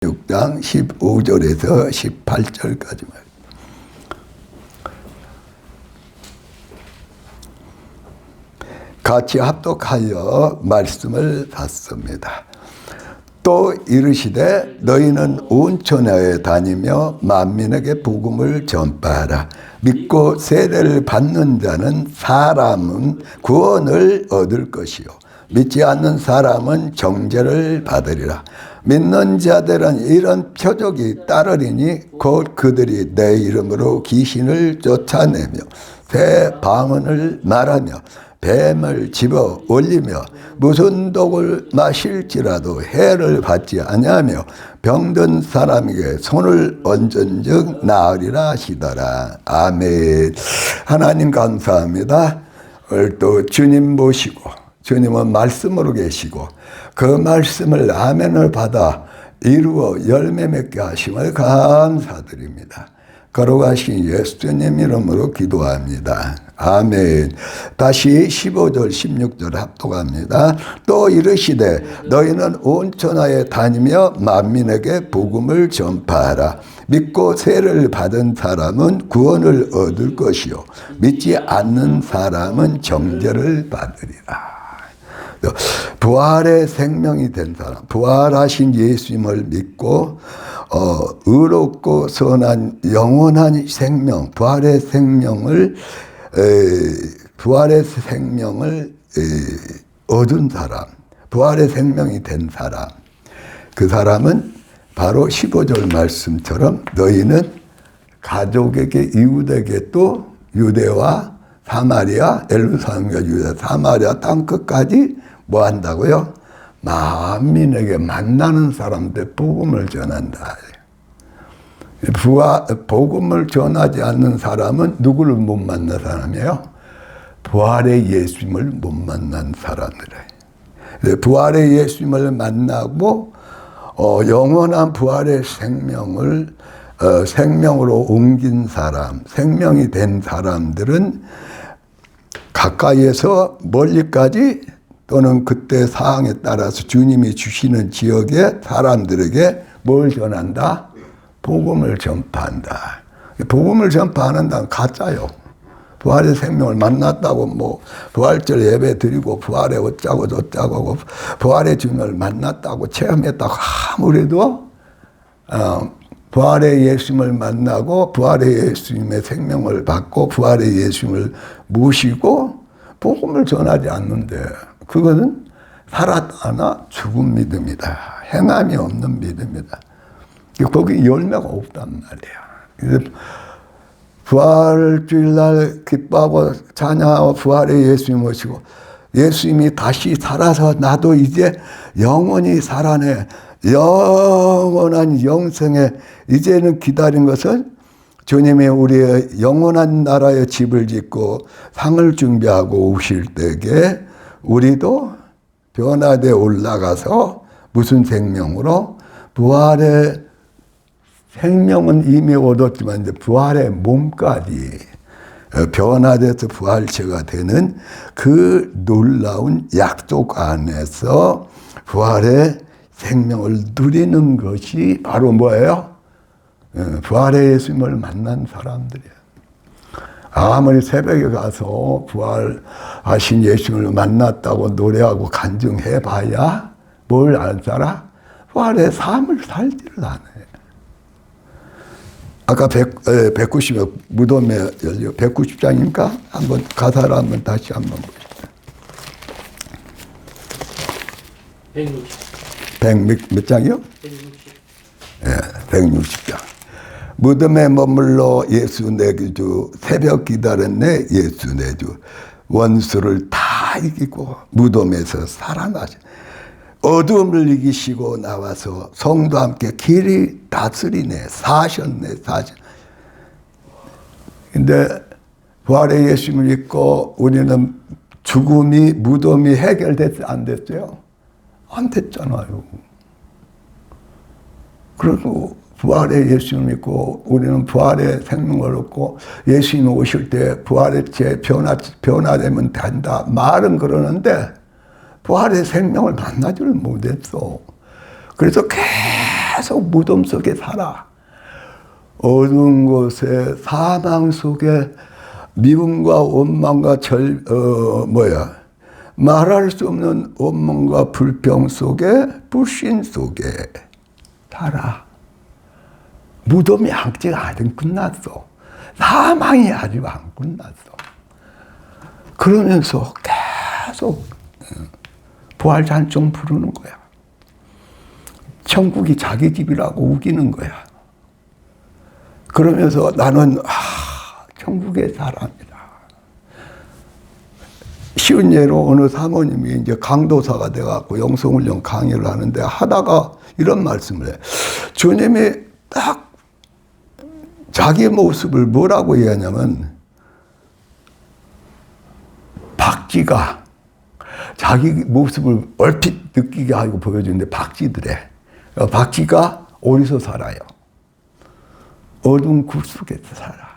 6장 15절에서 18절까지 같이 합독하여 말씀을 받습니다. 또 이르시되 너희는 온 천하에 다니며 만민에게 복음을 전파하라. 믿고 세례를 받는 자는 사람은 구원을 얻을 것이요 믿지 않는 사람은 정죄를 받으리라. 믿는 자들은 이런 표적이 따르리니 곧 그들이 내 이름으로 귀신을 쫓아내며 새 방언을 말하며 뱀을 집어 올리며 무슨 독을 마실지라도 해를 받지 아니하며 병든 사람에게 손을 얹은즉 나으리라 하시더라. 아멘. 하나님 감사합니다. 오늘 또 주님 모시고 주님은 말씀으로 계시고 그 말씀을 아멘을 받아 이루어 열매 맺게 하심을 감사드립니다. 걸어가신 예수님 이름으로 기도합니다. 아멘. 다시 15절 16절 합독합니다. 또 이르시되 너희는 온 천하에 다니며 만민에게 복음을 전파하라. 믿고 세례를 받은 사람은 구원을 얻을 것이요 믿지 않는 사람은 정죄를 받으리라. 부활의 생명이 된 사람, 부활하신 예수님을 믿고 의롭고 선한 영원한 생명, 부활의 생명을 얻은 사람, 부활의 생명이 된 사람, 그 사람은 바로 15절 말씀처럼 너희는 가족에게 이웃에게 또 유대와 사마리아, 예루살렘과 유대, 사마리아 땅끝까지 뭐 한다고요? 만민에게 만나는 사람들 복음을 전한다. 복음을 전하지 않는 사람은 누구를 못 만난 사람이에요? 부활의 예수님을 못 만난 사람이래. 부활의 예수님을 만나고 영원한 부활의 생명을 생명으로 옮긴 사람, 생명이 된 사람들은 가까이에서 멀리까지 또는 그때 상황에 따라서 주님이 주시는 지역의 사람들에게 뭘 전한다? 복음을 전파한다. 복음을 전파하는 가짜요. 부활의 생명을 만났다고 뭐 부활절 예배 드리고 부활에 어쩌고 저쩌고 하고 부활의 주님을 만났다고 체험했다고 아무래도 부활의 예수님을 만나고 부활의 예수님의 생명을 받고 부활의 예수님을 모시고 복음을 전하지 않는데 그것은 살았다나 죽은 믿음이다. 행함이 없는 믿음이다. 거기 열매가 없단 말이야. 부활주일날 기뻐하고 찬양하고 부활의 예수님 모시고 예수님이 다시 살아서 나도 이제 영원히 살아내. 영원한 영생에 이제는 기다린 것은 주님이 우리의 영원한 나라의 집을 짓고 상을 준비하고 오실 때에 우리도 변화되어 올라가서 무슨 생명으로? 부활의 생명은 이미 얻었지만 이제 부활의 몸까지 변화돼서 부활체가 되는 그 놀라운 약속 안에서 부활의 생명을 누리는 것이 바로 뭐예요? 부활의 예수님을 만난 사람들이에요. 아무리 새벽에 가서 부활하신 예수님을 만났다고 노래하고 간증해봐야 뭘 안 살아? 부활의 삶을 살지를 않아요. 아까 190에 무덤에 열려 190장이니까 한번 가사를 한번 다시 한번 보시죠. 160. 몇 장이요? 160. 예, 160장. 무덤에 머물러 예수 내주 새벽 기다렸네 예수 내주 원수를 다 이기고 무덤에서 살아나시 어둠을 이기시고 나와서 성도와 함께 길이 다스리네 사셨네. 근데 부활의 예수님을 믿고 우리는 죽음이 무덤이 해결됐어요? 안 됐어요? 안 됐잖아요. 그리고 부활의 예수님을 믿고 우리는 부활의 생명을 얻고 예수님이 오실 때 부활의 제 변화되면 된다. 말은 그러는데 부활의 생명을 만나지를 못했어. 그래서 계속 무덤 속에 살아. 어두운 곳에 사망 속에 미움과 원망과 말할 수 없는 원망과 불평 속에 불신 속에 살아. 무덤이 아직 안 끝났어. 사망이 아직 안 끝났어. 그러면서 계속 부활찬송 부르는 거야. 천국이 자기 집이라고 우기는 거야. 그러면서 나는 천국의 사람이다. 쉬운 예로 어느 사모님이 이제 강도사가 돼갖고 영성훈련 강의를 하는데 하다가 이런 말씀을 해. 주님이 딱 자기 모습을 뭐라고 얘기하냐면 박쥐가 자기 모습을 얼핏 느끼게 하고 보여주는데 박쥐들에 박쥐가 어디서 살아요? 어두운 굴 속에서 살아.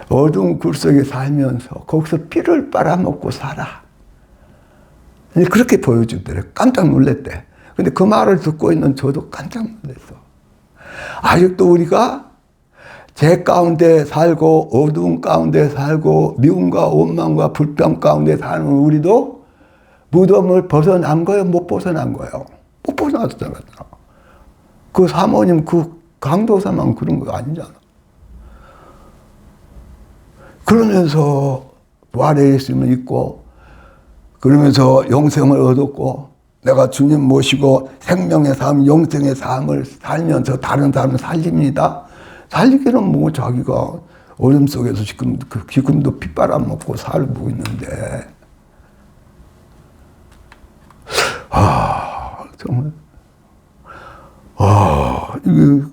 어두운 굴 속에 살면서 거기서 피를 빨아먹고 살아. 그렇게 보여주더래. 깜짝 놀랐대. 근데 그 말을 듣고 있는 저도 깜짝 놀랐어. 아직도 우리가 죄 가운데 살고 어두운 가운데 살고 미움과 원망과 불평 가운데 사는 우리도 무덤을 벗어난 거예요? 못 벗어난 거예요? 못 벗어났잖아. 그 사모님 그 강도사만 그런 거 아니잖아. 그러면서 부활의 예수님을 믿고 그러면서 영생을 얻었고 내가 주님 모시고 생명의 삶, 영생의 삶을 살면서 다른 사람을 살립니다. 살리기는 뭐 자기가 어둠 속에서 지금도 피 빨아먹고 살고 있는데 정말 이게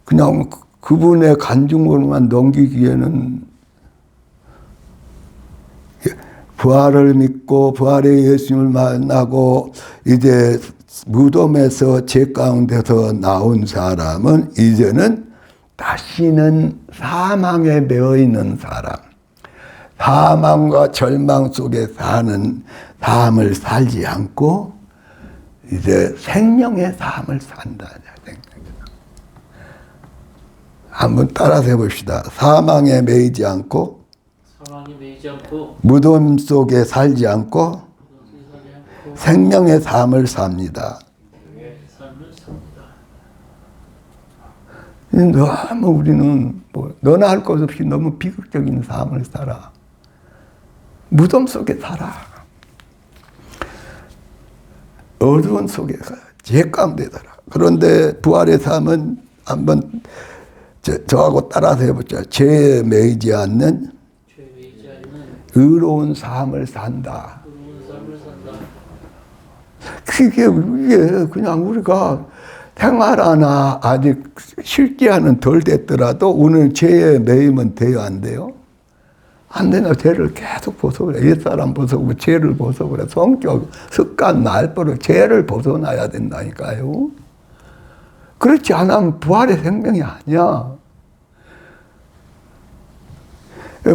그냥 그분의 간증으로만 넘기기에는 부활을 믿고 부활의 예수님을 만나고 이제 무덤에서 죄 가운데서 나온 사람은 이제는 다시는 사망에 매여 있는 사람, 사망과 절망 속에 사는 삶을 살지 않고 이제 생명의 삶을 산다. 한번 따라서 해봅시다. 사망에 매이지 않고 무덤 속에 살지 않고 생명의 삶을 삽니다. 너무 우리는 너나 할 것 없이 너무 비극적인 삶을 살아. 무덤 속에 살아. 어두운 속에 죄 가운데 살아. 그런데 부활의 삶은 한번 저하고 따라서 해보자. 죄에 매이지 않는 의로운 삶을 산다. 그게 그냥 우리가 생활하나 아직 실기하는 덜 됐더라도 오늘 죄에 매이면 돼요, 안 돼요? 안 되나 죄를 계속 벗어버려. 옛사람 벗어버려, 죄를 벗어버려. 성격, 습관, 말버릇, 죄를 벗어나야 된다니까요. 그렇지 않으면 부활의 생명이 아니야.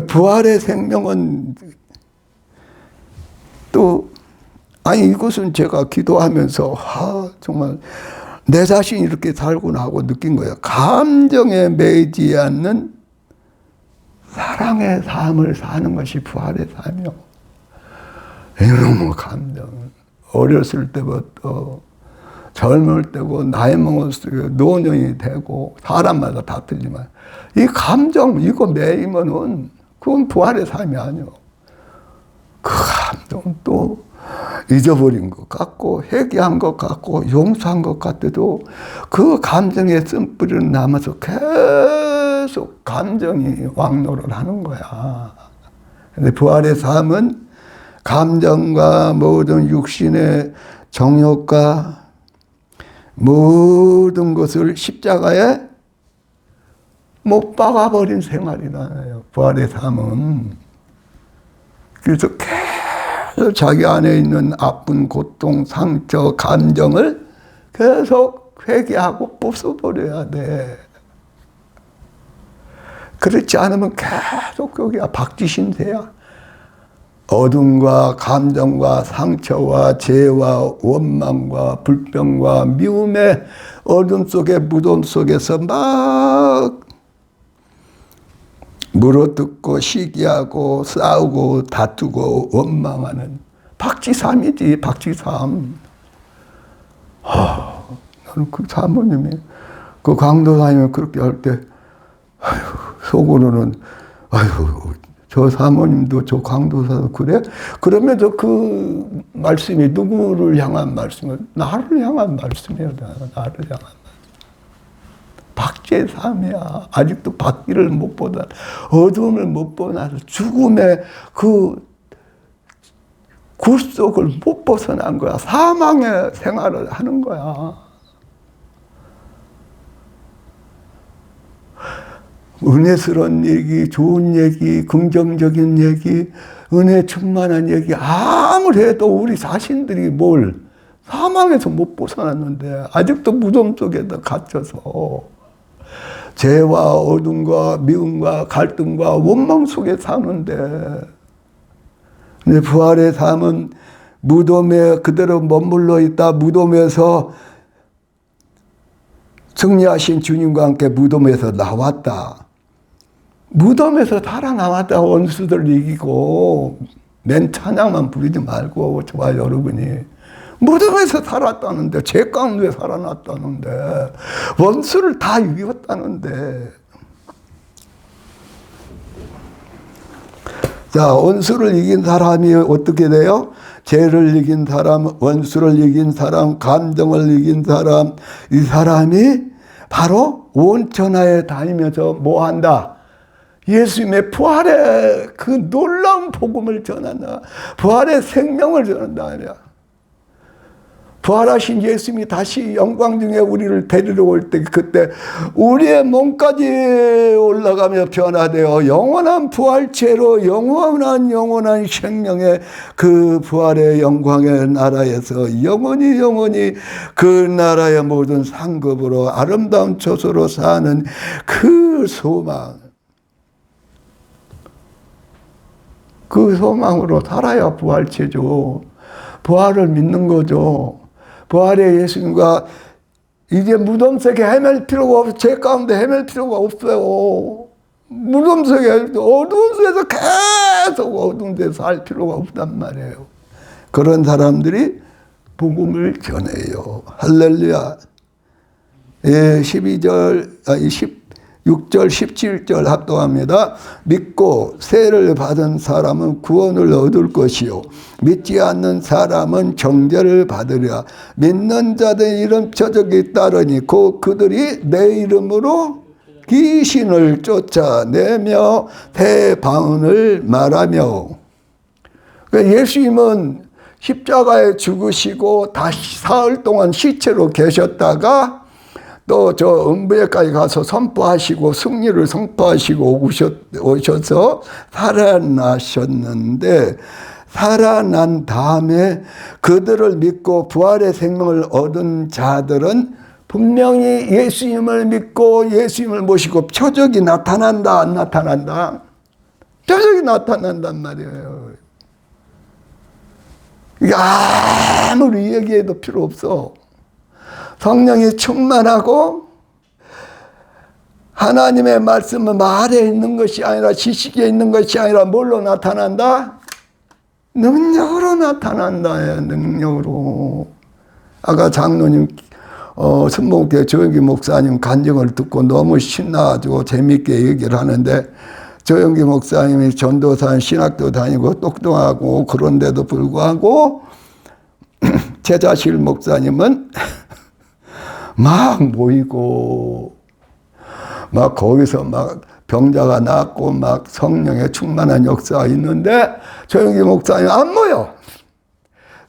부활의 생명은 또 이것은 제가 기도하면서 정말 내 자신이 이렇게 살구나 하고 느낀 거예요. 감정에 매이지 않는 사랑의 삶을 사는 것이 부활의 삶이요. 이놈의 감정. 어렸을 때부터 젊을 때고 나이 먹었을 때 노년이 되고 사람마다 다 틀리지만 이 감정 이거 매이면은 그건 부활의 삶이 아니요. 그 감정은 또 잊어버린 것 같고 회개한 것 같고 용서한 것 같아도 그 감정에 쓴뿌리는 남아서 계속 감정이 왕노를 하는 거야. 근데 부활의 삶은 감정과 모든 육신의 정욕과 모든 것을 십자가에 못 박아버린 생활이잖아요. 부활의 삶은. 그래서 계속 자기 안에 있는 아픈 고통, 상처, 감정을 계속 회개하고 부숴버려야 돼. 그렇지 않으면 계속 거기야 박쥐 신세야. 어둠과 감정과 상처와 죄와 원망과 불평과 미움의 어둠 속에 무덤 속에서 막 물어뜯고 시기하고 싸우고 다투고 원망하는 박지삼이지, 박지삼. 나는 그 사모님이, 그 강도사님이 그렇게 할 때, 속으로는, 저 사모님도 저 강도사도 그래? 그러면서 그 말씀이 누구를 향한 말씀을? 나를 향한 말씀이야. 나를 향한 말씀. 박제삼이야. 아직도 밖기를 못 보다, 어둠을 못 보나서 죽음의 그 굴속을 못 벗어난 거야. 사망의 생활을 하는 거야. 은혜스러운 얘기, 좋은 얘기, 긍정적인 얘기, 은혜 충만한 얘기 아무리 해도 우리 자신들이 뭘 사망에서 못 벗어났는데 아직도 무덤 속에다 갇혀서 죄와 어둠과 미움과 갈등과 원망 속에 사는데, 근데 부활의 삶은 무덤에 그대로 머물러 있다. 무덤에서 승리하신 주님과 함께 무덤에서 나왔다. 무덤에서 살아나왔다. 원수들 이기고 맨 찬양만 부르지 말고 저와 여러분이 무덤에서 살았다는데, 죄 가운데 살아났다는데, 원수를 다 이겼다는데. 자, 원수를 이긴 사람이 어떻게 돼요? 죄를 이긴 사람, 원수를 이긴 사람, 감정을 이긴 사람, 이 사람이 바로 온 천하에 다니면서 뭐 한다? 예수님의 부활의 그 놀라운 복음을 전한다. 부활의 생명을 전한다. 부활하신 예수님이 다시 영광 중에 우리를 데리러 올 때, 그때 우리의 몸까지 올라가며 변화되어 영원한 부활체로 영원한 생명의 그 부활의 영광의 나라에서 영원히 그 나라의 모든 상급으로 아름다운 처소로 사는 그 소망, 그 소망으로 살아야 부활체죠. 부활을 믿는 거죠. 부활의 예수님과 이제 무덤 속에 헤맬 필요가 없어요. 죄 가운데 헤맬 필요가 없어요. 무덤 속에, 어두운 데서 계속 어두운 데서 살 필요가 없단 말이에요. 그런 사람들이 복음을 전해요. 할렐루야. 예, 6절 17절 합동합니다. 믿고 세를 받은 사람은 구원을 얻을 것이요 믿지 않는 사람은 정죄를 받으리라. 믿는 자들 이름 표적이 따르니 그들이 내 이름으로 귀신을 쫓아내며 대방언을 말하며. 예수님은 십자가에 죽으시고 다시 사흘 동안 시체로 계셨다가 또 저 음부에까지 가서 선포하시고 승리를 선포하시고 오셔서 살아나셨는데, 살아난 다음에 그들을 믿고 부활의 생명을 얻은 자들은 분명히 예수님을 믿고 예수님을 모시고 표적이 나타난다, 안 나타난다? 표적이 나타난단 말이에요. 이게 아무리 얘기해도 필요 없어. 성령이 충만하고 하나님의 말씀은 말에 있는 것이 아니라 지식에 있는 것이 아니라 뭘로 나타난다? 능력으로 나타난다. 능력으로. 아까 장로님 순복교회 조영기 목사님 간증을 듣고 너무 신나가지고 재미있게 얘기를 하는데, 조영기 목사님이 전도사 신학도 다니고 똑똑하고 그런데도 불구하고 제자실 목사님은 막 모이고 막 거기서 막 병자가 낫고 막 성령의 충만한 역사가 있는데 조영기 목사님 안 모여.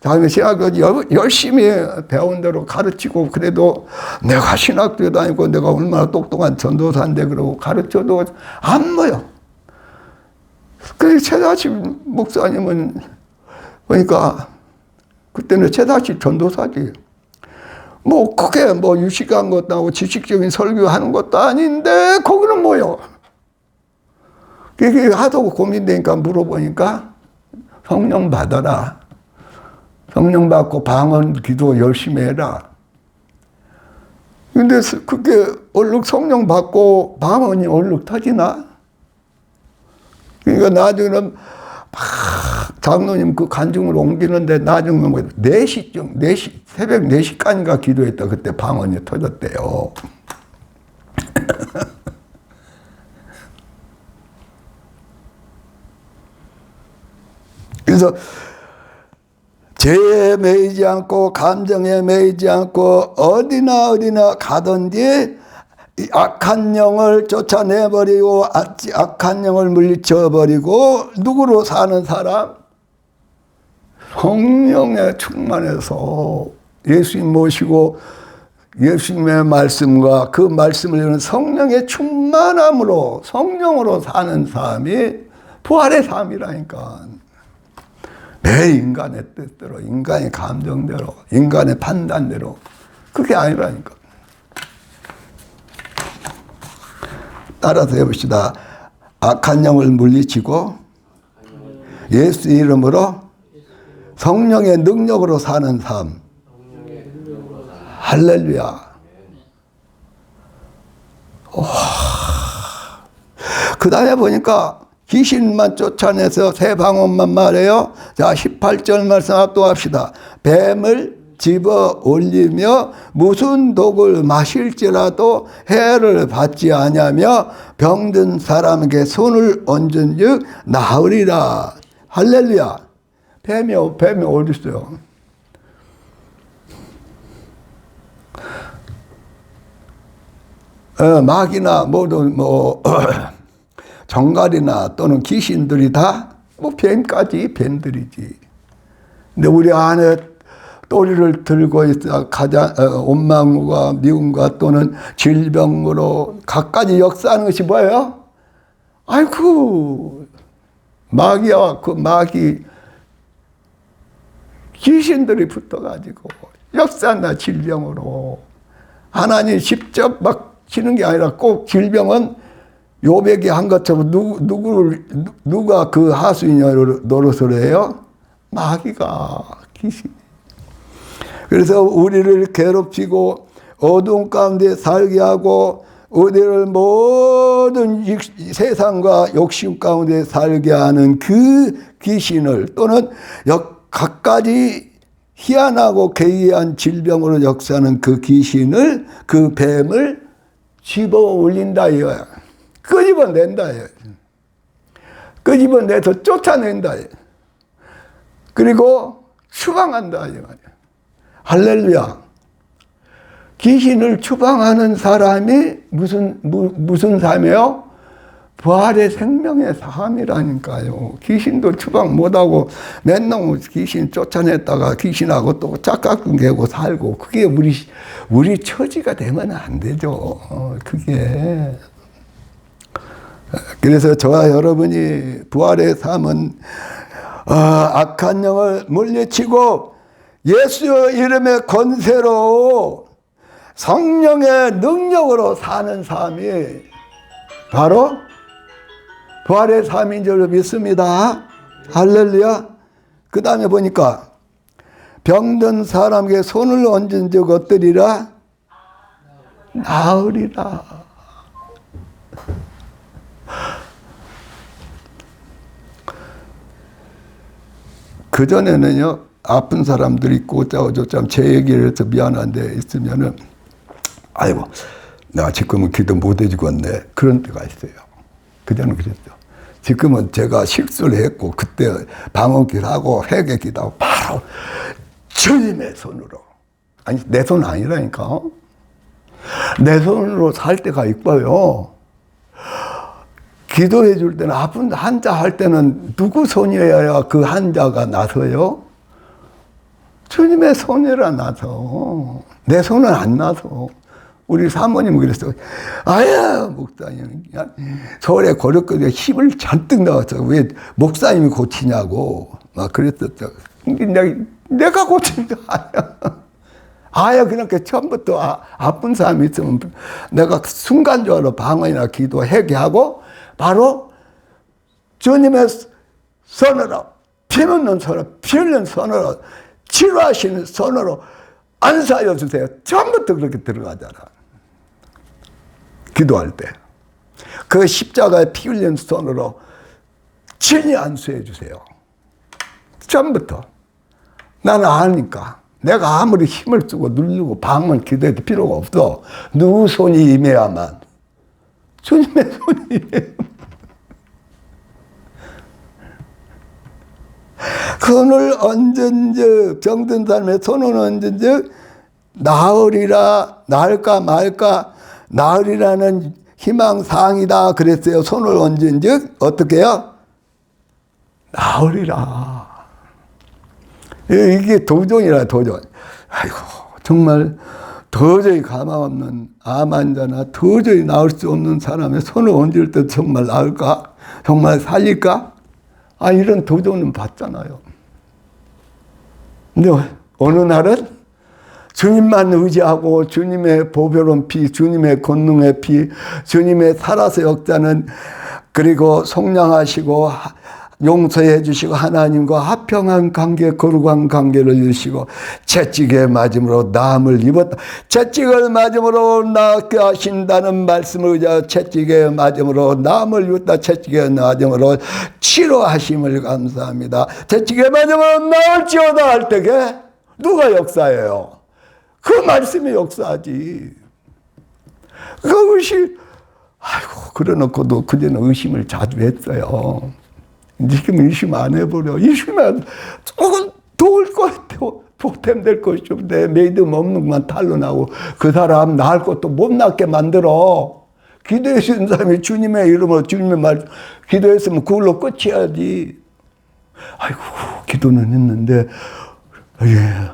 자기 신학을 열심히 배운 대로 가르치고, 그래도 내가 신학도 다니고 내가 얼마나 똑똑한 전도사인데 그러고 가르쳐도 안 모여. 그래서 최다시 목사님은 그러니까 그때는 최다시 전도사지. 뭐 크게 뭐 유식한 것도 아니고 지식적인 설교하는 것도 아닌데 거기는 뭐요? 그게 하도 고민되니까 물어보니까 성령 받아라. 성령 받고 방언 기도 열심히 해라. 근데 그게 얼룩 성령 받고 방언이 얼룩 터지나? 그러니까 나중에는 막 장로님 그 간증을 옮기는데 나중에 뭐 4시쯤, 4시, 새벽 4시까지인가 기도했다. 그때 방언이 터졌대요. 그래서 죄에 매이지 않고 감정에 매이지 않고 어디나 가든지 악한 영을 쫓아내버리고 악한 영을 물리쳐버리고 누구로 사는 사람? 성령에 충만해서 예수님 모시고 예수님의 말씀과 그 말씀을 이루는 성령의 충만함으로 성령으로 사는 삶이 부활의 삶이라니까. 내 인간의 뜻대로, 인간의 감정대로, 인간의 판단대로 그게 아니라니까. 따라서 해봅시다. 악한 영을 물리치고 예수 이름으로 성령의 능력으로 사는 삶. 할렐루야. 그 다음에 보니까 귀신만 쫓아내서 새 방언만 말해요. 자, 18절 말씀 압도합시다. 뱀을 집어 올리며 무슨 독을 마실지라도 해를 받지 아니하며 병든 사람에게 손을 얹은 즉 나으리라. 할렐루야. 뱀이 어디 있어요? 마귀나 모든 정갈이나 또는 귀신들이 다 뱀까지 뱀들이지. 근데 우리 안에 또리를 들고 있어 가장 원망과 미움과 또는 질병으로 갖가지 역사하는 것이 뭐예요? 아이고 마귀와 그 마귀 귀신들이 붙어가지고 역사나 질병으로 하나님 직접 막 치는 게 아니라 꼭 질병은 요백이 한 것처럼 누가 그 하수인 노릇을 해요? 마귀가 귀신. 그래서 우리를 괴롭히고 어두운 가운데 살게 하고 우리를 모든 세상과 욕심 가운데 살게 하는 그 귀신을 또는 갖가지 희한하고 괴이한 질병으로 역사하는 그 귀신을 그 뱀을 집어 올린다 이거야. 끄집어낸다 이거야. 끄집어내서 쫓아낸다 이거야. 그리고 추방한다 이거야. 할렐루야. 귀신을 추방하는 사람이 무슨 삶이에요? 부활의 생명의 삶이라니까요. 귀신도 추방 못하고 맨날 귀신 쫓아냈다가 귀신하고 또 짝깍 개고 살고 그게 우리 처지가 되면 안 되죠. 그게. 그래서 저와 여러분이 부활의 삶은 악한 영을 물리치고 예수의 이름의 권세로 성령의 능력으로 사는 삶이 바로 부활의 삶인 줄 믿습니다. 할렐루야. 그 다음에 보니까 병든 사람에게 손을 얹은 즉 어떠리라? 나으리라. 그전에는요, 아픈 사람들이 있고 어쩌고저쩌고 제 얘기를 해서 미안한데 있으면은 아이고 나 지금은 기도 못 해주겠네 그런 때가 있어요. 그전에는 그랬죠. 지금은 제가 실수를 했고 그때 방언기도 하고 회개기도 하고 바로 주님의 손으로, 아니 내 손 아니라니까, 내 손으로 살 때가 있고요. 기도해 줄 때는 아픈 환자 할 때는 누구 손이어야 그 환자가 나서요? 주님의 손이라 나서. 내 손은 안 나서. 우리 사모님은 그랬어. 아야, 목사님. 서울에 고력교에 힘을 잔뜩 넣었어. 왜 목사님이 고치냐고. 막 그랬었죠. 내가 고친 거 아니야. 아야, 그렇게 처음부터 아픈 사람이 있으면 내가 순간적으로 방언이나 기도 회개하고 바로 주님의 손으로 피묻는 손으로, 피 흘리는 손으로, 치료하시는 손으로 안 사여주세요. 처음부터 그렇게 들어가잖아. 기도할 때. 그 십자가에 피 흘린 손으로 친히 안수해 주세요. 처음부터. 나는 아니까. 내가 아무리 힘을 쓰고 누르고 방문 기도해도 필요가 없어. 누구 손이 임해야만. 주님의 손이 임해야만. 손을 얹은즉, 병든 사람의 손을 얹은즉 나으리라. 나을까 말까. 나으리라는 희망사항이다 그랬어요. 손을 얹은즉 어떻게 해요? 나으리라. 이게 도전이라 도전. 아이고 정말 도저히 가망 없는 암 환자나 도저히 나을 수 없는 사람의 손을 얹을 때 정말 나을까? 정말 살릴까? 아, 이런 도전은 받잖아요. 근데 어느 날은 주님만 의지하고 주님의 보배로운 피, 주님의 권능의 피, 주님의 살아서 역사는, 그리고 속량하시고 용서해 주시고 하나님과 화평한 관계, 거룩한 관계를 이루시고 채찍에 맞음으로 나음을 입었다. 채찍을 맞음으로 낫게 하신다는 말씀을 의지하여 채찍에 맞음으로 나음을 입었다. 채찍에 맞음으로 치료하심을 감사합니다. 채찍에 맞음으로 나을지어다 할 때에 누가 역사해요? 그 말씀이 역사하지. 그 의심, 아이고, 그래 놓고도 그전에 의심을 자주 했어요. 지금 의심 안 해버려. 의심하면 조금 도울 것, 보탬 될 것이 좀 내 믿음 없는 것만 탄로나고 그 사람 나을 것도 못 낫게 만들어. 기도해 주신 사람이 주님의 이름으로 주님의 말 기도했으면 그걸로 끝이야지. 아이고, 기도는 했는데, 예.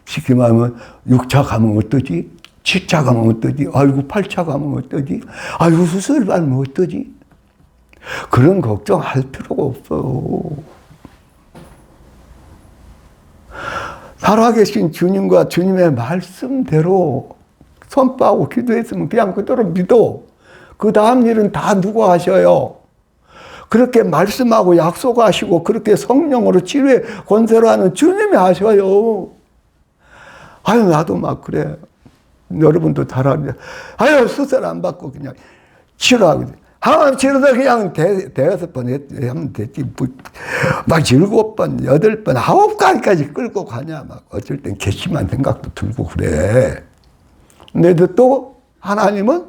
지금 하면 6차 가면 어떠지? 7차 가면 어떠지? 아이고 8차 가면 어떠지? 아이고 수술 받으면 어떠지? 그런 걱정할 필요가 없어요. 살아계신 주님과 주님의 말씀대로 선포하고 기도했으면 그냥 그대로 믿어. 그 다음 일은 다 누가 하셔요? 그렇게 말씀하고 약속하시고 그렇게 성령으로 치료의 권세로 하는 주님이 하셔요. 아유, 나도 막 그래. 여러분도 잘 알죠. 아유, 수술 안 받고 그냥 치료하고. 한 치료도 그냥 대여섯 번 하면 됐지. 막 7번, 8번, 9번까지 끌고 가냐. 막 어쩔 땐 괘씸한 생각도 들고 그래. 근데 또 하나님은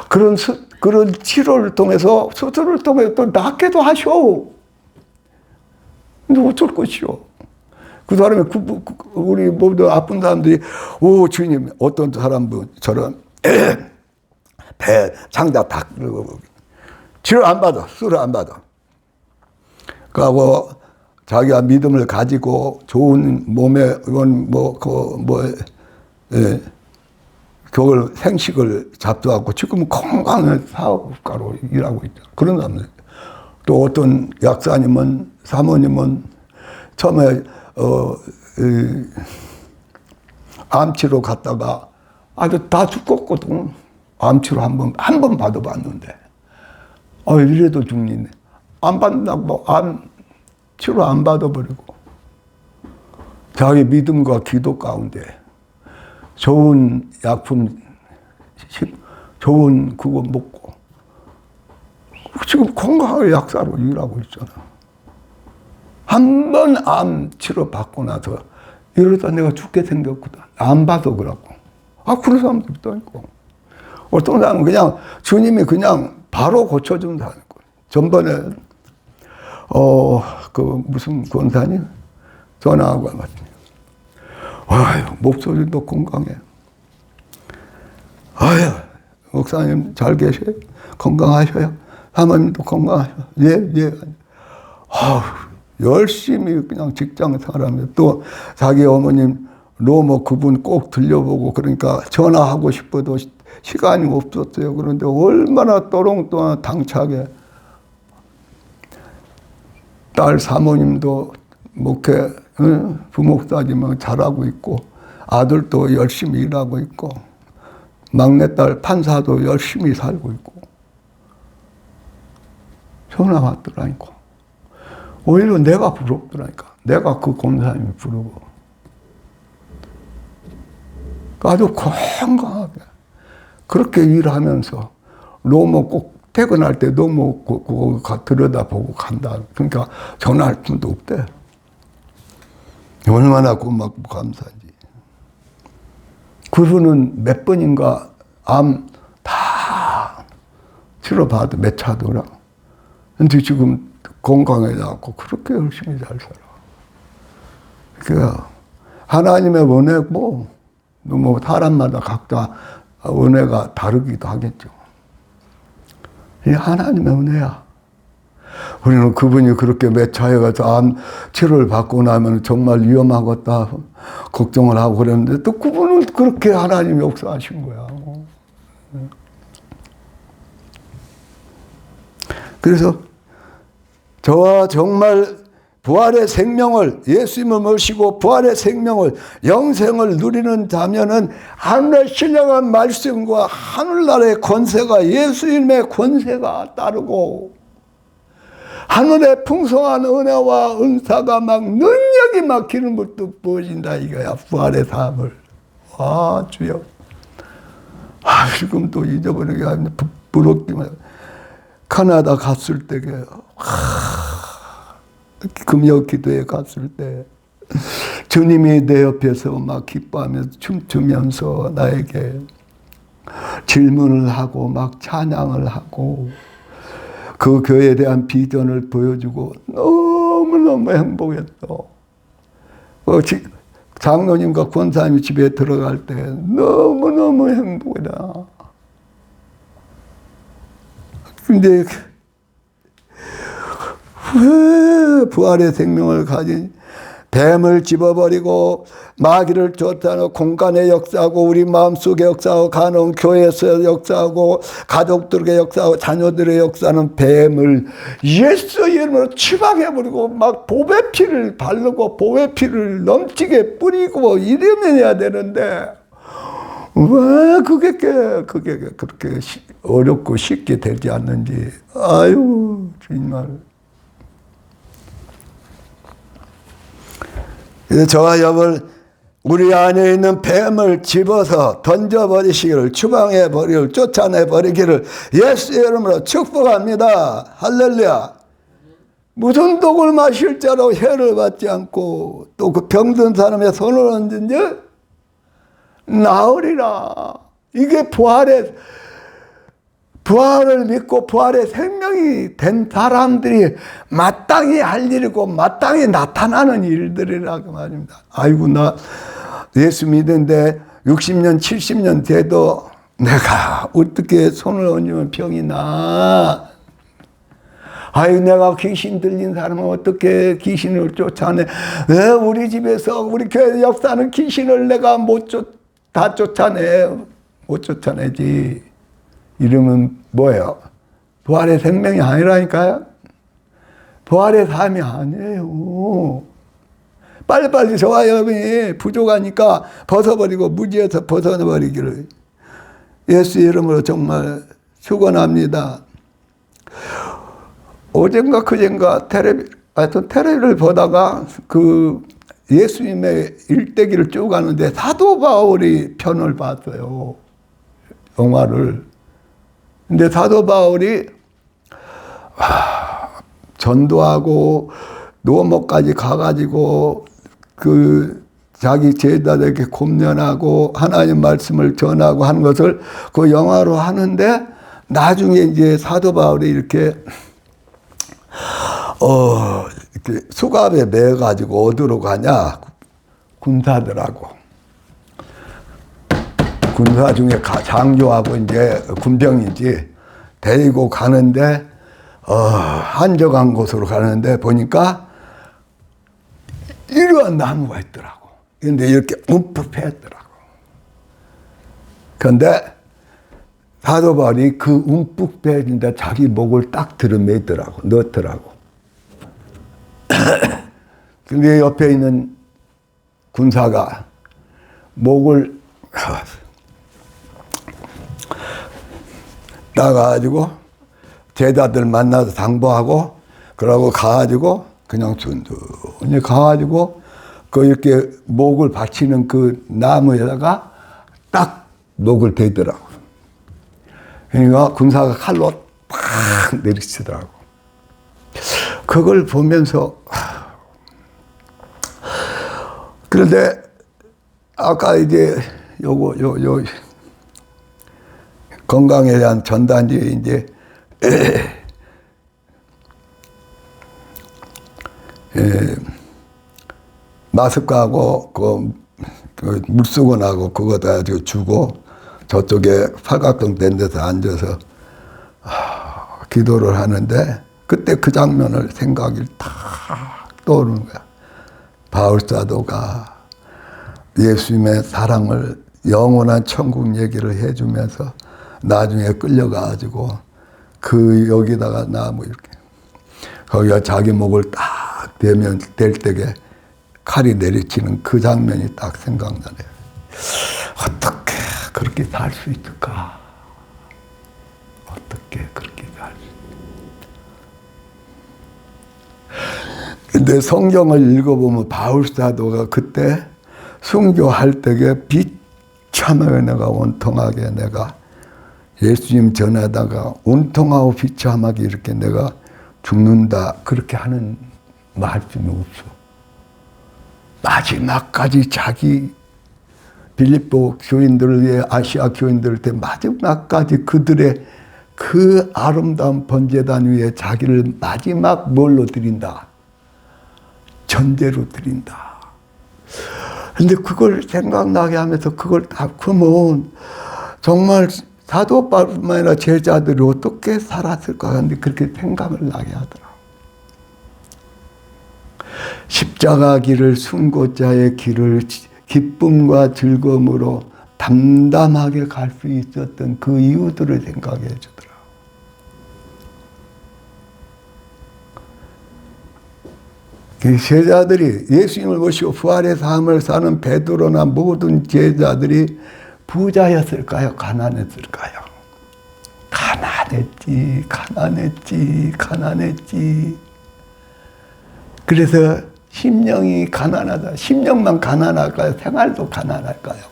그런 치료를 통해서, 수술을 통해서 또 낫게도 하셔. 근데 어쩔 것이요. 그 사람이, 우리 모두 아픈 사람들이, 오, 주님, 어떤 사람처럼 배, 장작 다 끓고, 치료 안 받아, 수술 안 받아. 그하고 자기가 믿음을 가지고 좋은 몸에, 그걸 생식을 잡수하고 지금 건강한 사업가로 일하고 있다. 그런 사람들. 또 어떤 약사님은, 사모님은 처음에 암치료 갔다가 아주 다 죽었거든. 암치료 한 번 받아봤는데. 이래도 죽네. 안 받는다고 암치료 안 받아버리고. 자기 믿음과 기도 가운데 좋은 약품, 좋은 그거 먹고. 지금 건강하게 약사로 일하고 있잖아. 한 번 암 치료 받고 나서 이러다 내가 죽게 생겼거든. 안 봐도 그러고. 그런 사람도 있다니까. 어떤 사람은 그냥 주님이 그냥 바로 고쳐준다는 거예요. 전번에, 무슨 권사님? 전화하고 왔더니, 아유, 목소리도 건강해. 아유, 목사님 잘 계셔요? 건강하셔요? 사모님도 건강하셔요? 예. 열심히 그냥 직장 생활하며 또 자기 어머님 로모 그분 꼭 들려보고 그러니까 전화하고 싶어도 시간이 없었어요. 그런데 얼마나 또롱또롱 당차게 딸 사모님도 목회 부목사님은 잘하고 있고 아들도 열심히 일하고 있고 막내딸 판사도 열심히 살고 있고 전화 왔더라니까. 오히려 내가 부럽더라니까. 내가 그 권사님이 부러워. 아주 건강하게 그렇게 일하면서 너무 꼭 퇴근할 때 너무 그거 들여다보고 간다. 그러니까 전화할 분도 없대. 얼마나 고맙고 감사하지. 그분은 몇 번인가 암 다 치료받아 몇 차더라. 근데 지금 건강해져갖고 그렇게 열심히 잘 살아. 그러니까 하나님의 은혜고 뭐 사람마다 각자 은혜가 다르기도 하겠죠. 이 하나님의 은혜야. 우리는 그분이 그렇게 몇 차에 가서 암 치료를 받고 나면 정말 위험하겠다 걱정을 하고 그랬는데 또 그분은 그렇게 하나님이 역사하신 거야. 그래서 저와 정말 부활의 생명을 예수님을 모시고 부활의 생명을 영생을 누리는 자면은 하늘에 신령한 말씀과 하늘나라의 권세가 예수님의 권세가 따르고 하늘의 풍성한 은혜와 은사가 막 능력이 막히는 것도 보여진다 이거야. 부활의 삶을. 아 주여. 아 지금 또 잊어버리게 하면 부럽기만. 캐나다 갔을 때 금요 기도에 갔을 때 주님이 내 옆에서 막 기뻐하면서 춤추면서 나에게 질문을 하고 막 찬양을 하고 그 교회에 대한 비전을 보여주고 너무너무 행복했어. 장로님과 권사님이 집에 들어갈 때 너무너무 행복이다. 근데 왜 부활의 생명을 가진 뱀을 집어버리고 마귀를 쫓아내고 공간의 역사하고 우리 마음속에 역사하고 가는 교회에서 역사하고 가족들에게 역사하고 자녀들의 역사하는 뱀을 예수 이름으로 추방해버리고 막 보배 피를 바르고 보배 피를 넘치게 뿌리고 이러면야 되는데 왜 그게 그렇게 어렵고 쉽게 되지 않는지. 아유 정말. 저와 여러분 우리 안에 있는 뱀을 집어서 던져버리시기를 추방해버리기를 쫓아내버리기를 예수 이름으로 축복합니다. 할렐루야. 무슨 독을 마실 자로 해를 받지 않고 또 그 병든 사람의 손을 얹은 자 나으리라. 이게 부활을 믿고 부활의 생명이 된 사람들이 마땅히 할 일이고 마땅히 나타나는 일들이라고 말입니다. 아이고 나 예수 믿는데 60년 70년 돼도 내가 어떻게 손을 얹으면 병이 나. 아유 내가 귀신 들린 사람은 어떻게 귀신을 쫓아내. 왜 우리 집에서 우리 교회 역사는 귀신을 내가 다 쫓아내. 못 쫓아내지. 이러면 뭐예요? 부활의 생명이 아니라니까요. 부활의 삶이 아니에요. 빨리빨리 저와 여러분이 부족하니까 벗어버리고 무지에서 벗어버리기를 예수 이름으로 정말 축원합니다. 어젠가 그젠가 테레비를 보다가 그 예수님의 일대기를 쭉 가는데 사도 바울이 편을 봤어요. 영화를. 근데 사도 바울이 전도하고 노모까지 가가지고 그 자기 제자들에게 권면하고 하나님 말씀을 전하고 하는 것을 그 영화로 하는데 나중에 이제 사도 바울이 이렇게 수갑에 매가지고 어디로 가냐? 군사들하고. 군사 중에 장교하고 이제 군병이지. 데리고 가는데, 한적한 곳으로 가는데 보니까 이러한 나무가 있더라고. 근데 이렇게 움푹 패였더라고. 그런데 사도 바울이 그 움푹 패인데 자기 목을 딱 들어매더라고. 넣더라고. 근데 옆에 있는 군사가 목을 나가가지고 제자들 만나서 당부하고 그러고 가가지고 그냥 천천히 가가지고 그 이렇게 목을 받치는 그 나무에다가 딱 목을 대더라고. 그러니까 군사가 칼로 팍 내리치더라고. 그걸 보면서 그런데 아까 이제 요 건강에 대한 전단지 이제 마스크하고 그 물수건하고 그거 다 주고 저쪽에 팔각정 된 데서 앉아서 기도를 하는데 그때 그 장면을 생각이 탁 떠오르는 거야. 바울사도가 예수님의 사랑을 영원한 천국 얘기를 해주면서 나중에 끌려가가지고 그 여기다가 나무 이렇게 거기가 자기 목을 딱 대면 될 때에 칼이 내리치는 그 장면이 딱 생각나네. 어떻게 그렇게 살 수 있을까? 어떻게 그렇게 살 수 있을까? 근데 성경을 읽어보면 바울사도가 그때 순교할 때에 비참하게 내가 온통하게 내가 예수님 전하다가 온통하고 비참하게 이렇게 내가 죽는다 그렇게 하는 말씀이 없어. 마지막까지 자기 빌립보 교인들을 위해 아시아 교인들한테 마지막까지 그들의 그 아름다운 번제단 위에 자기를 마지막 뭘로 드린다? 전제로 드린다. 근데 그걸 생각나게 하면서 그걸 다 그러면 정말 사도바울뿐만 아니라 제자들이 어떻게 살았을까 하는데 그렇게 생각을 나게 하더라. 십자가 길을 순고자의 길을 기쁨과 즐거움으로 담담하게 갈 수 있었던 그 이유들을 생각해 주더라. 그 제자들이 예수님을 모시고 부활의 삶을 사는 베드로나 모든 제자들이 부자였을까요? 가난했을까요? 가난했지. 그래서 심령이 가난하다. 심령만 가난할까요? 생활도 가난할까요?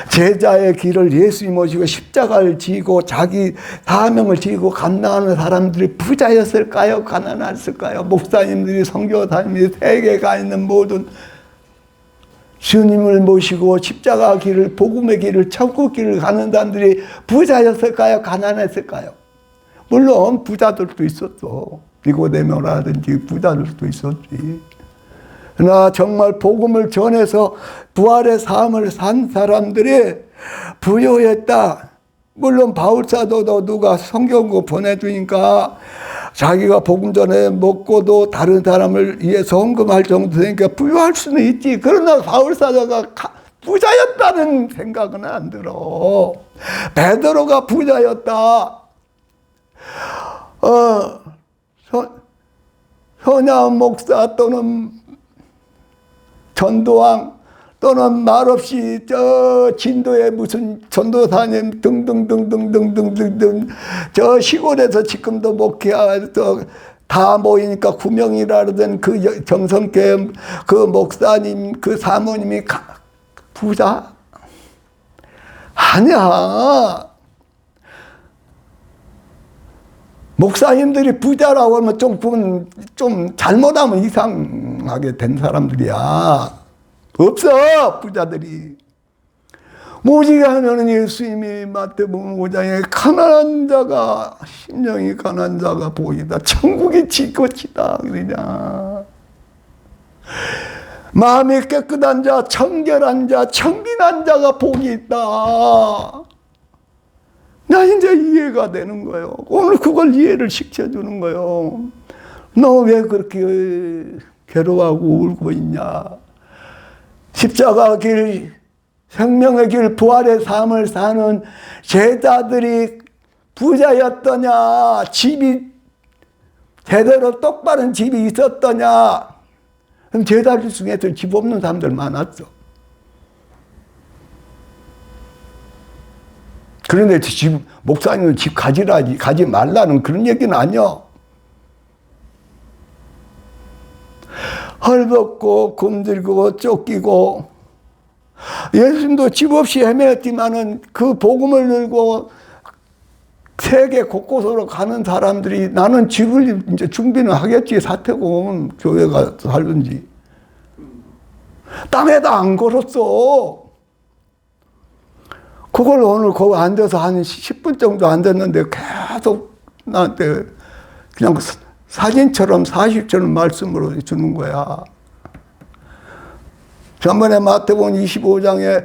제자의 길을 예수님 모시고 십자가를 지고 자기 사명을 지고 감당하는 사람들이 부자였을까요? 가난했을까요? 목사님들이 선교사님들이 세계가 있는 모든 주님을 모시고 십자가 길을 복음의 길을 천국 길을 가는 사람들이 부자였을까요? 가난했을까요? 물론 부자들도 있었어. 니고데모라든지 부자들도 있었지. 그러나 정말 복음을 전해서 부활의 삶을 산 사람들이 부유했다. 물론 바울사도도 누가 성경고 보내주니까 자기가 복음 전에 먹고도 다른 사람을 위해서 헌금할 정도 되니까 부유할 수는 있지. 그러나 바울사도가 부자였다는 생각은 안 들어. 베드로가 부자였다. 선양 목사 또는 전도왕 또는 말없이 저 진도에 무슨 전도사님 등등등등등등등 저 시골에서 지금도 목회해서 다 모이니까 구명이라든 그 정성계 그 목사님 그 사모님이 부자? 아니야. 목사님들이 부자라고 하면 좀 잘못하면 이상하게 된 사람들이야. 없어, 부자들이. 오직하면 예수님이 마태복음 5장에 가난한 자가, 심령이 가난한 자가 복이다. 천국이 지 것이다. 그러냐. 마음이 깨끗한 자, 청결한 자, 청빈한 자가 복이 있다. 나 이제 이해가 되는 거예요. 오늘 그걸 이해를 시켜주는 거예요. 너 왜 그렇게 괴로워하고 울고 있냐. 십자가 길, 생명의 길, 부활의 삶을 사는 제자들이 부자였더냐. 집이 제대로 똑바른 집이 있었더냐. 그럼 제자들 중에서 집 없는 사람들 많았어. 그런데 집, 목사님은 집 가지 말라는 그런 얘기는 아니야. 헐벗고 굶들고 쫓기고 예수님도 집 없이 헤맸지만은 그 복음을 들고 세계 곳곳으로 가는 사람들이 나는 집을 이제 준비는 하겠지. 사택원 교회가 살든지. 땅에다 안 걸었어. 그걸 오늘 거기 앉아서 한 10분 정도 앉았는데 계속 나한테 그냥 사진처럼 사실처럼 말씀으로 주는 거야. 전번에 마태복음 25장에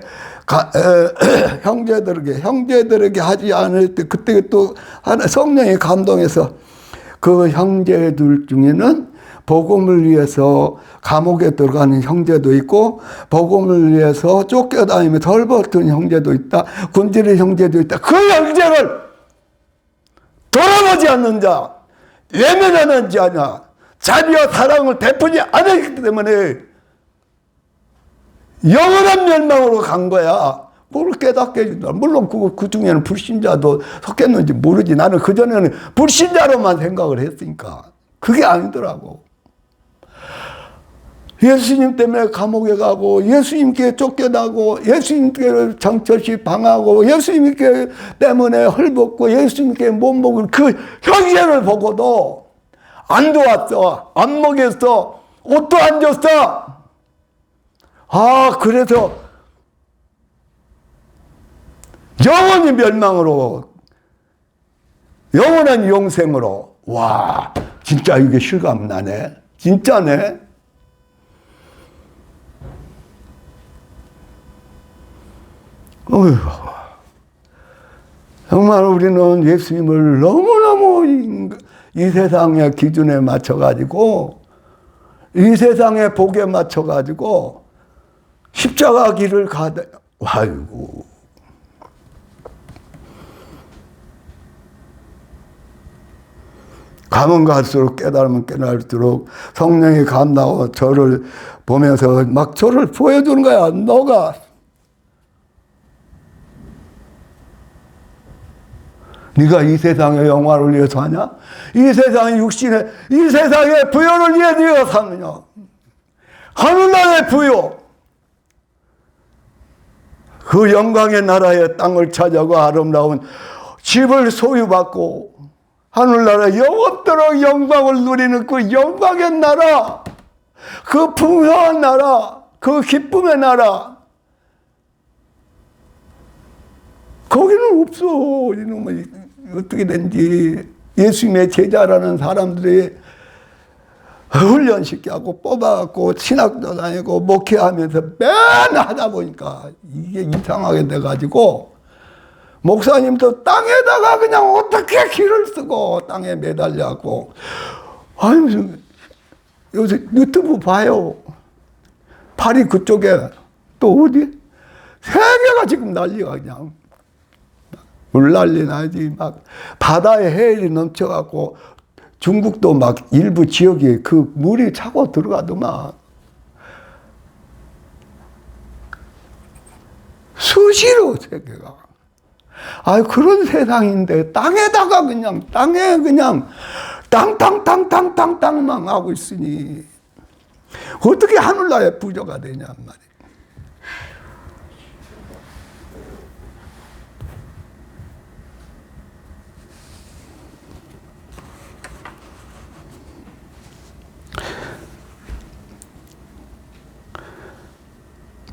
형제들에게 하지 않을 때 그때 또 성령이 감동해서 그 형제들 중에는 복음을 위해서 감옥에 들어가는 형제도 있고 복음을 위해서 쫓겨다니며 덜벗은 형제도 있다. 굶주린 형제도 있다. 그 형제를 돌아보지 않는 자, 외면하는 자냐, 자비와 사랑을 베푸지 않았기 때문에 영원한 멸망으로 간 거야. 그걸 깨닫게 해준다. 물론 그 중에는 불신자도 섞였는지 모르지. 나는 그전에는 불신자로만 생각을 했으니까. 그게 아니더라고. 예수님 때문에 감옥에 가고, 예수님께 쫓겨나고, 예수님께 정처시 방하고, 예수님께 때문에 헐벗고, 예수님께 못 먹은 그 형제를 보고도 안 도왔어. 안 먹였어. 옷도 안 줬어. 아, 그래서 영원히 멸망으로, 영원한 영생으로. 와, 진짜 이게 실감 나네. 진짜네. 어휴, 정말 우리는 예수님을 너무너무 이 세상의 기준에 맞춰가지고, 이 세상의 복에 맞춰가지고, 십자가 길을 가다, 아이고. 가면 갈수록 깨달으면 깨달을수록 성령이 감나고 저를 보면서 막 저를 보여주는 거야. 너가 네가 이 세상의 영화를 위해서 하냐? 이 세상의 육신의, 이 세상의 부여를 위해 네가 사느냐? 하늘나라의 부여, 그 영광의 나라의 땅을 찾아고 아름다운 집을 소유받고 하늘나라 영원토록 영광을 누리는 그 영광의 나라, 그 풍성한 나라, 그 기쁨의 나라, 거기는 없어. 이놈의 어떻게 된지. 예수님의 제자라는 사람들이 훈련시켜갖고 뽑아갖고 신학도 다니고 목회하면서 맨날 하다 보니까 이게 이상하게 돼가지고 목사님도 땅에다가 그냥 어떻게 길을 쓰고 땅에 매달려갖고, 아유, 요새 유튜브 봐요. 파리 그쪽에 또 어디? 세계가 지금 난리가 그냥. 물난리 나지. 막 바다에 해일이 넘쳐갖고 중국도 막 일부 지역에 그 물이 차고 들어가더만. 수시로 세계가. 아, 그런 세상인데 땅에다가 그냥 땅에 그냥 땅땅땅땅땅땅만 하고 있으니 어떻게 하늘나라의 부자가 되냐 말이야.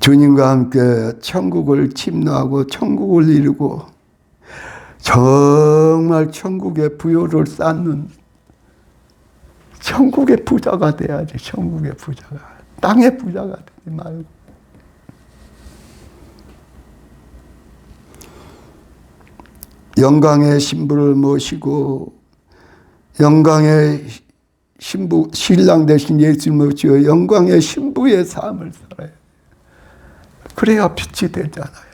주님과 함께 천국을 침노하고 천국을 이루고 정말 천국의 부요를 쌓는 천국의 부자가 돼야지. 천국의 부자가. 땅의 부자가 되지 말고. 영광의 신부를 모시고 영광의 신부, 신랑 대신 예수님을 모시고 영광의 신부의 삶을 살아야 돼. 그래야 빛이 되잖아요.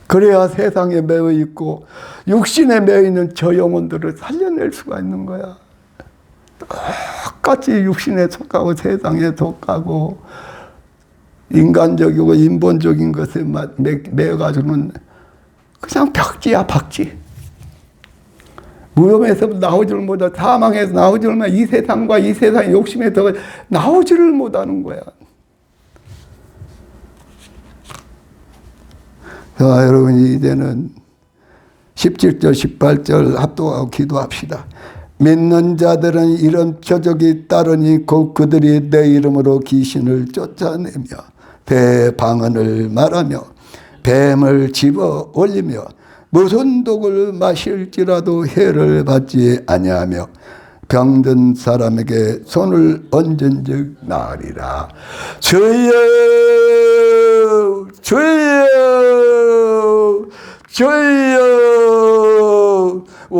그래야 세상에 매여 있고 육신에 매여 있는 저 영혼들을 살려낼 수가 있는 거야. 똑같이 육신에 속하고 세상에 속하고 인간적이고 인본적인 것에 매여가지고는 그냥 박쥐야, 박쥐. 무덤에서 나오지를 못하고 사망에서 나오지를 못하고 이 세상과 이 세상의 욕심에 더 나오지를 못하는 거야. 자, 여러분 이제는 17절 18절 합독하고 기도합시다. 믿는 자들은 이런 표적이 따르니 곧 그들이 내 이름으로 귀신을 쫓아내며 대방언을 말하며 뱀을 집어 올리며 무슨 독을 마실지라도 해를 받지 아니하며 병든 사람에게 손을 얹은즉 나으리라. 주여 주여 주여